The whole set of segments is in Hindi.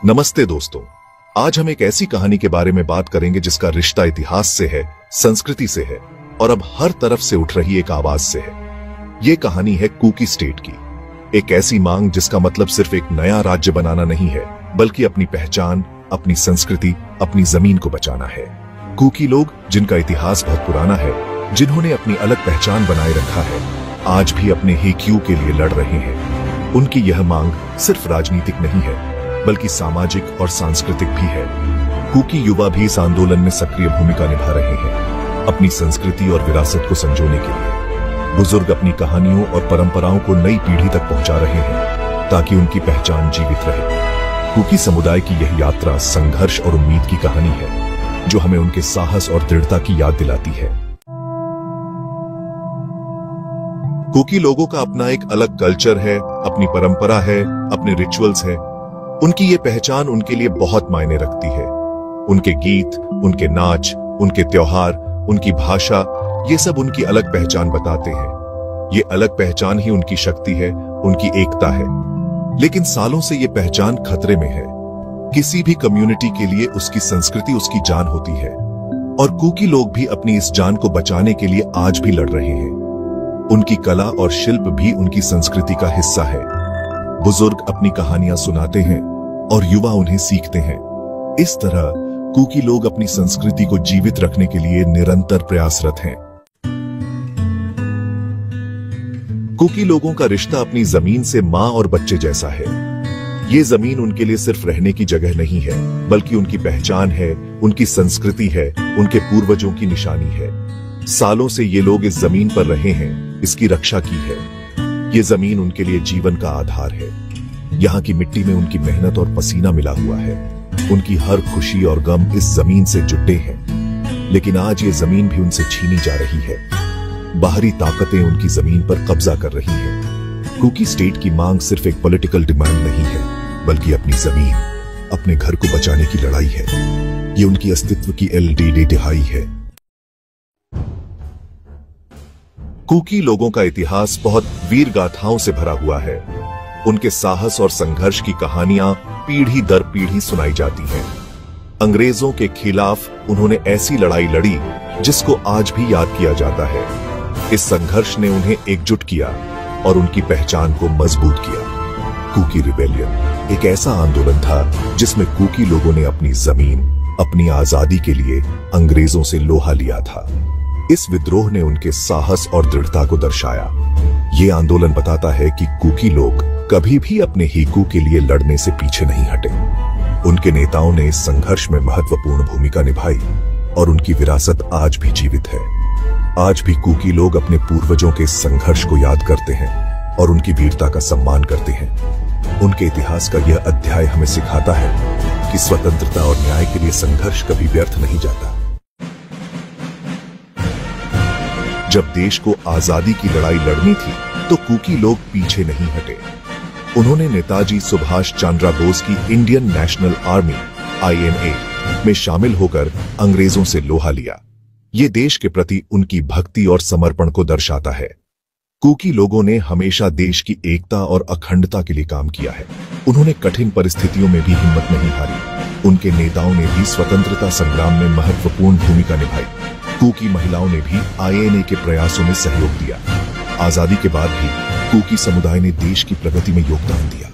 नमस्ते दोस्तों, आज हम एक ऐसी कहानी के बारे में बात करेंगे जिसका रिश्ता इतिहास से है, संस्कृति से है और अब हर तरफ से उठ रही एक आवाज से है। ये कहानी है कुकी स्टेट की, एक ऐसी मांग जिसका मतलब सिर्फ एक नया राज्य बनाना नहीं है, बल्कि अपनी पहचान, अपनी संस्कृति, अपनी जमीन को बचाना है। कुकी लोग, जिनका इतिहास बहुत पुराना है, जिन्होंने अपनी अलग पहचान बनाए रखा है, आज भी अपने हेक्यू के लिए लड़ रहे हैं। उनकी यह मांग सिर्फ राजनीतिक नहीं है, बल्कि सामाजिक और सांस्कृतिक भी है। कुकी युवा भी इस आंदोलन में सक्रिय भूमिका निभा रहे हैं, अपनी संस्कृति और विरासत को संजोने के लिए। बुजुर्ग अपनी कहानियों और परंपराओं को नई पीढ़ी तक पहुंचा रहे हैं, ताकि उनकी पहचान जीवित रहे। कुकी समुदाय की यह यात्रा संघर्ष और उम्मीद की कहानी है, जो हमें उनके साहस और दृढ़ता की याद दिलाती है। कुकी लोगों का अपना एक अलग कल्चर है, अपनी परंपरा है, अपने रिचुअल्स है। उनकी ये पहचान उनके लिए बहुत मायने रखती है। उनके गीत, उनके नाच, उनके त्योहार, उनकी भाषा, ये सब उनकी अलग पहचान बताते हैं। ये अलग पहचान ही उनकी शक्ति है, उनकी एकता है। लेकिन सालों से ये पहचान खतरे में है। किसी भी कम्युनिटी के लिए उसकी संस्कृति उसकी जान होती है, और कुकी लोग भी अपनी इस जान को बचाने के लिए आज भी लड़ रहे हैं। उनकी कला और शिल्प भी उनकी संस्कृति का हिस्सा है। बुजुर्ग अपनी कहानियां सुनाते हैं और युवा उन्हें सीखते हैं। इस तरह कुकी लोग अपनी संस्कृति को जीवित रखने के लिए निरंतर प्रयासरत हैं। कुकी लोगों का रिश्ता अपनी जमीन से मां और बच्चे जैसा है। ये जमीन उनके लिए सिर्फ रहने की जगह नहीं है, बल्कि उनकी पहचान है, उनकी संस्कृति है, उनके पूर्वजों की निशानी है। सालों से ये लोग इस जमीन पर रहे हैं, इसकी रक्षा की है। ये जमीन उनके लिए जीवन का आधार है। यहाँ की मिट्टी में उनकी मेहनत और पसीना मिला हुआ है। उनकी हर खुशी और गम इस जमीन से जुटे हैं। लेकिन आज ये जमीन भी उनसे छीनी जा रही है। बाहरी ताकतें उनकी जमीन पर कब्जा कर रही हैं। कुकी स्टेट की मांग सिर्फ एक पॉलिटिकल डिमांड नहीं है, बल्कि अपनी जमीन, अपने घर को बचाने की लड़ाई है। ये उनकी अस्तित्व की एलईडी दिहाई है। कुकी लोगों का इतिहास बहुत वीर गाथाओं से भरा हुआ है। उनके साहस और संघर्ष की कहानियां पीढ़ी दर पीढ़ी सुनाई जाती हैं। अंग्रेजों के खिलाफ उन्होंने ऐसी लड़ाई लड़ी जिसको आज भी याद किया जाता है। इस संघर्ष ने उन्हें एकजुट किया और उनकी पहचान को मजबूत किया। कुकी रिबेलियन एक ऐसा आंदोलन था जिसमें कुकी लोगों ने अपनी जमीन, अपनी आजादी के लिए अंग्रेजों से लोहा लिया था। इस विद्रोह ने उनके साहस और दृढ़ता को दर्शाया। ये आंदोलन बताता है कि कुकी लोग कभी भी अपने हेक्यू के लिए लड़ने से पीछे नहीं हटे। उनके नेताओं ने इस संघर्ष में महत्वपूर्ण भूमिका निभाई और उनकी विरासत आज भी जीवित है। आज भी कुकी लोग अपने पूर्वजों के संघर्ष को याद करते हैं और उनकी वीरता का सम्मान करते हैं। उनके इतिहास का यह अध्याय हमें सिखाता है कि स्वतंत्रता और न्याय के लिए संघर्ष कभी व्यर्थ नहीं जाता। जब देश को आजादी की लड़ाई लड़नी थी, तो कुकी लोग पीछे नहीं हटे। उन्होंने नेताजी सुभाष चंद्र बोस की इंडियन नेशनल आर्मी (INA) में शामिल होकर अंग्रेजों से लोहा लिया। ये देश के प्रति उनकी भक्ति और समर्पण को दर्शाता है। कुकी लोगों ने हमेशा देश की एकता और अखंडता के लिए काम किया है। उन्होंने कठिन परिस्थितियों में भी हिम्मत नहीं हारी। उनके नेताओं ने भी स्वतंत्रता संग्राम में महत्वपूर्ण भूमिका निभाई। कुकी महिलाओं ने भी INA के प्रयासों में सहयोग दिया। आजादी के बाद भी कुकी समुदाय ने देश की प्रगति में योगदान दिया।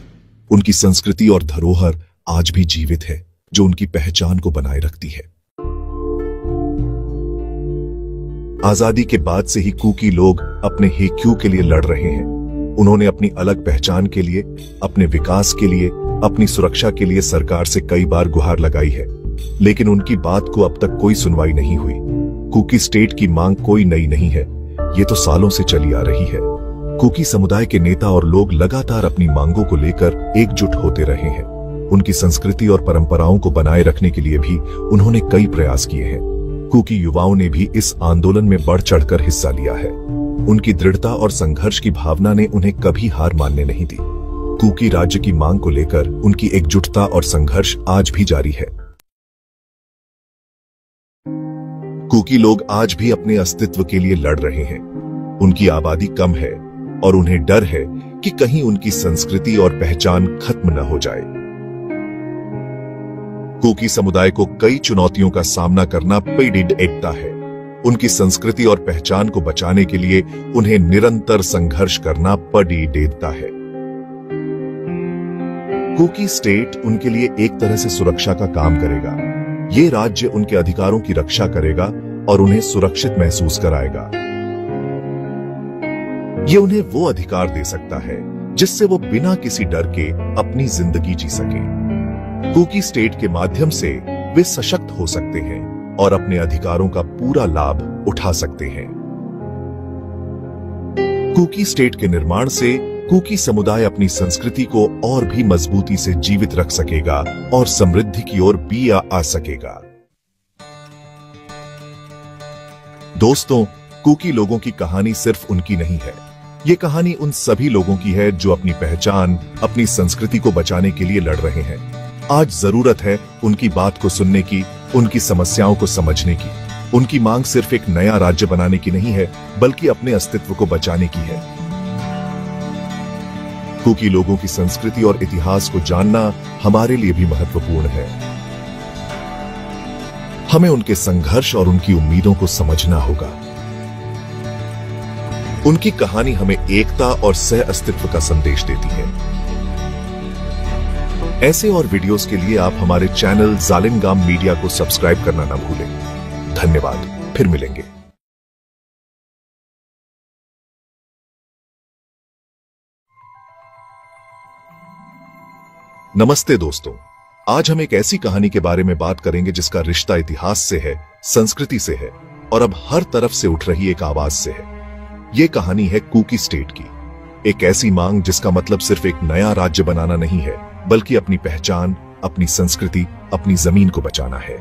उनकी संस्कृति और धरोहर आज भी जीवित है, जो उनकी पहचान को बनाए रखती है। आजादी के बाद से ही कुकी लोग अपने हेक्यू के लिए लड़ रहे हैं। उन्होंने अपनी अलग पहचान के लिए, अपने विकास के लिए, अपनी सुरक्षा के लिए सरकार से कई बार गुहार लगाई है, लेकिन उनकी बात को अब तक कोई सुनवाई नहीं हुई। कुकी स्टेट की मांग कोई नई नहीं है, ये तो सालों से चली आ रही है। कुकी समुदाय के नेता और लोग लगातार अपनी मांगों को लेकर एकजुट होते रहे हैं। उनकी संस्कृति और परंपराओं को बनाए रखने के लिए भी उन्होंने कई प्रयास किए हैं। कुकी युवाओं ने भी इस आंदोलन में बढ़ चढ़कर हिस्सा लिया है। उनकी दृढ़ता और संघर्ष की भावना ने उन्हें कभी हार मानने नहीं दी। कुकी राज्य की मांग को लेकर उनकी एकजुटता और संघर्ष आज भी जारी है। कुकी लोग आज भी अपने अस्तित्व के लिए लड़ रहे हैं। उनकी आबादी कम है और उन्हें डर है कि कहीं उनकी संस्कृति और पहचान खत्म न हो जाए। कुकी समुदाय को कई चुनौतियों का सामना करना पड़ता है। उनकी संस्कृति और पहचान को बचाने के लिए उन्हें निरंतर संघर्ष करना पड़ता है। कुकी स्टेट उनके लिए एक तरह से सुरक्षा का काम करेगा। ये राज्य उनके अधिकारों की रक्षा करेगा और उन्हें सुरक्षित महसूस कराएगा। ये उन्हें वो अधिकार दे सकता है जिससे वो बिना किसी डर के अपनी जिंदगी जी सके। कुकी स्टेट के माध्यम से वे सशक्त हो सकते हैं और अपने अधिकारों का पूरा लाभ उठा सकते हैं। कुकी स्टेट के निर्माण से कुकी समुदाय अपनी संस्कृति को और भी मजबूती से जीवित रख सकेगा और समृद्धि की ओर भी आ सकेगा। दोस्तों, कुकी लोगों की कहानी सिर्फ उनकी नहीं है। ये कहानी उन सभी लोगों की है जो अपनी पहचान, अपनी संस्कृति को बचाने के लिए लड़ रहे हैं। आज जरूरत है उनकी बात को सुनने की, उनकी समस्याओं को समझने की। उनकी मांग सिर्फ एक नया राज्य बनाने की नहीं है, बल्कि अपने अस्तित्व को बचाने की है। कुकी लोगों की संस्कृति और इतिहास को जानना हमारे लिए भी महत्वपूर्ण है। हमें उनके संघर्ष और उनकी उम्मीदों को समझना होगा। उनकी कहानी हमें एकता और सह अस्तित्व का संदेश देती है। ऐसे और वीडियोस के लिए आप हमारे चैनल जालिम गाम मीडिया को सब्सक्राइब करना ना भूलें। धन्यवाद, फिर मिलेंगे। नमस्ते दोस्तों, आज हम एक ऐसी कहानी के बारे में बात करेंगे जिसका रिश्ता इतिहास से है, संस्कृति से है और अब हर तरफ से उठ रही एक आवाज से है। यह कहानी है कुकी स्टेट की, एक ऐसी मांग जिसका मतलब सिर्फ एक नया राज्य बनाना नहीं है, बल्कि अपनी पहचान, अपनी संस्कृति, अपनी जमीन को बचाना है।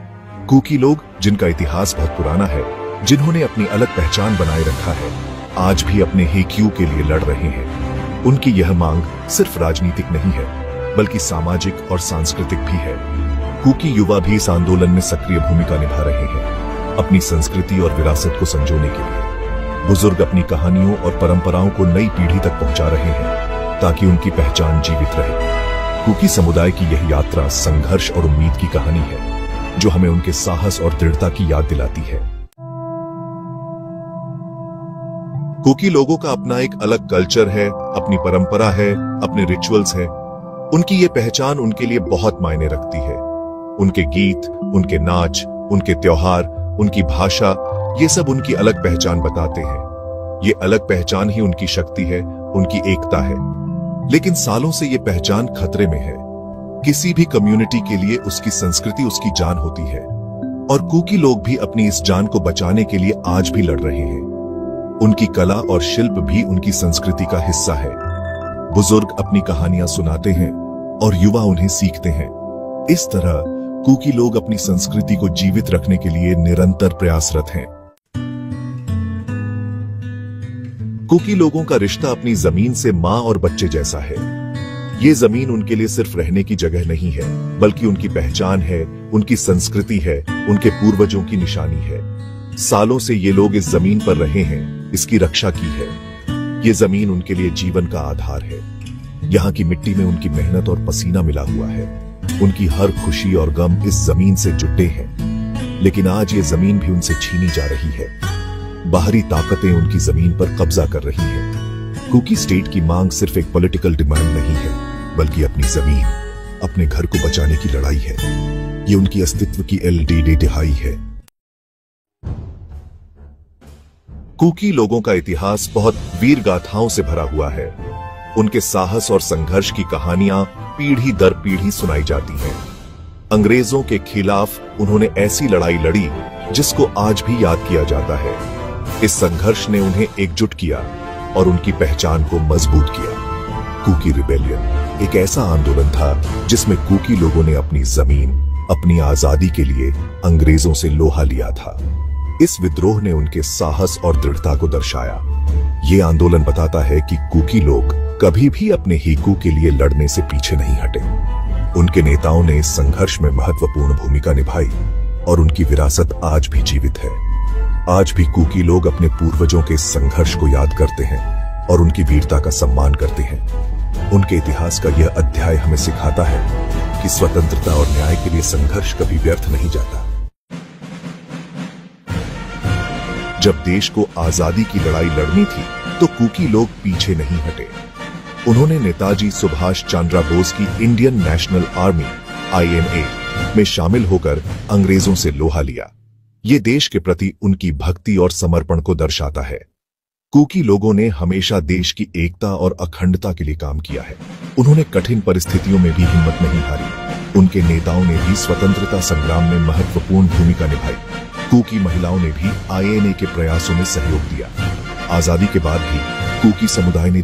कुकी लोग, जिनका इतिहास बहुत पुराना है, जिन्होंने अपनी अलग पहचान बनाए रखा है, आज भी अपने हेक्यू के लिए लड़ रहे हैं। उनकी यह मांग सिर्फ राजनीतिक नहीं है, बल्कि सामाजिक और सांस्कृतिक भी है। कुकी युवा भी इस आंदोलन में सक्रिय भूमिका निभा रहे हैं, अपनी संस्कृति और विरासत को संजोने के लिए। बुजुर्ग अपनी कहानियों और परंपराओं को नई पीढ़ी तक पहुंचा रहे हैं ताकि उनकी पहचान जीवित रहे। कुकी समुदाय की यह यात्रा संघर्ष और उम्मीद की कहानी है, जो हमें उनके साहस और दृढ़ता की याद दिलाती है। कुकी लोगों का अपना एक अलग कल्चर है, अपनी परंपरा है, अपने रिचुअल्स है। उनकी ये पहचान उनके लिए बहुत मायने रखती है। उनके गीत, उनके नाच, उनके त्योहार, उनकी भाषा, ये सब उनकी अलग पहचान बताते हैं। ये अलग पहचान ही उनकी शक्ति है, उनकी एकता है। लेकिन सालों से ये पहचान खतरे में है। किसी भी कम्युनिटी के लिए उसकी संस्कृति उसकी जान होती है, और कुकी लोग भी अपनी इस जान को बचाने के लिए आज भी लड़ रहे हैं। उनकी कला और शिल्प भी उनकी संस्कृति का हिस्सा है। बुजुर्ग अपनी कहानियां सुनाते हैं और युवा उन्हें सीखते हैं। इस तरह कुकी लोग अपनी संस्कृति को जीवित रखने के लिए निरंतर प्रयासरत हैं। कुकी लोगों का रिश्ता अपनी जमीन से मां और बच्चे जैसा है। ये जमीन उनके लिए सिर्फ रहने की जगह नहीं है, बल्कि उनकी पहचान है, उनकी संस्कृति है, उनके पूर्वजों की निशानी है। सालों से ये लोग इस जमीन पर रहे हैं, इसकी रक्षा की है। ये जमीन उनके लिए जीवन का आधार है। यहाँ की मिट्टी में उनकी मेहनत और पसीना मिला हुआ है। उनकी हर खुशी और गम इस जमीन से जुटे हैं। लेकिन आज ये जमीन भी उनसे छीनी जा रही है। बाहरी ताकतें उनकी जमीन पर कब्जा कर रही हैं। कुकी स्टेट की मांग सिर्फ एक पॉलिटिकल डिमांड नहीं है, बल्कि अपनी जमीन, अपने घर को बचाने की लड़ाई है। ये उनकी अस्तित्व की एलडीडी दिहाई है। कुकी लोगों का इतिहास बहुत वीर गाथाओं से भरा हुआ है। उनके साहस और संघर्ष की कहानियां पीढ़ी दर पीढ़ी सुनाई जाती हैं। अंग्रेजों के खिलाफ उन्होंने ऐसी लड़ाई लड़ी जिसको आज भी याद किया जाता है। इस संघर्ष ने उन्हें एकजुट किया और उनकी पहचान को मजबूत किया। कुकी रिबेलियन एक ऐसा आंदोलन था जिसमें कुकी लोगों ने अपनी जमीन, अपनी आजादी के लिए अंग्रेजों से लोहा लिया था। इस विद्रोह ने उनके साहस और दृढ़ता को दर्शाया। ये आंदोलन बताता है कि कुकी लोग कभी भी अपने हिकू के लिए लड़ने से पीछे नहीं हटे। उनके नेताओं ने इस संघर्ष में महत्वपूर्ण भूमिका निभाई और उनकी विरासत आज भी जीवित है। आज भी कुकी लोग अपने पूर्वजों के संघर्ष को याद करते हैं और उनकी वीरता का सम्मान करते हैं। उनके इतिहास का यह अध्याय हमें सिखाता है कि स्वतंत्रता और न्याय के लिए संघर्ष कभी व्यर्थ नहीं जाता। जब देश को आजादी की लड़ाई लड़नी थी तो कूकी लोग पीछे नहीं हटे। उन्होंने नेताजी सुभाष चंद्र बोस की इंडियन नेशनल आर्मी INA में शामिल होकर अंग्रेजों से लोहा लिया। ये देश के प्रति उनकी भक्ति और समर्पण को दर्शाता है। कूकी लोगों ने हमेशा देश की एकता और अखंडता के लिए काम किया है। उन्होंने कठिन परिस्थितियों में भी हिम्मत नहीं हारी। उनके नेताओं ने भी स्वतंत्रता संग्राम में महत्वपूर्ण भूमिका निभाई। कूकी महिलाओं ने भी INA के प्रयासों में सहयोग दिया। आजादी के बाद भी कूकी समुदाय ने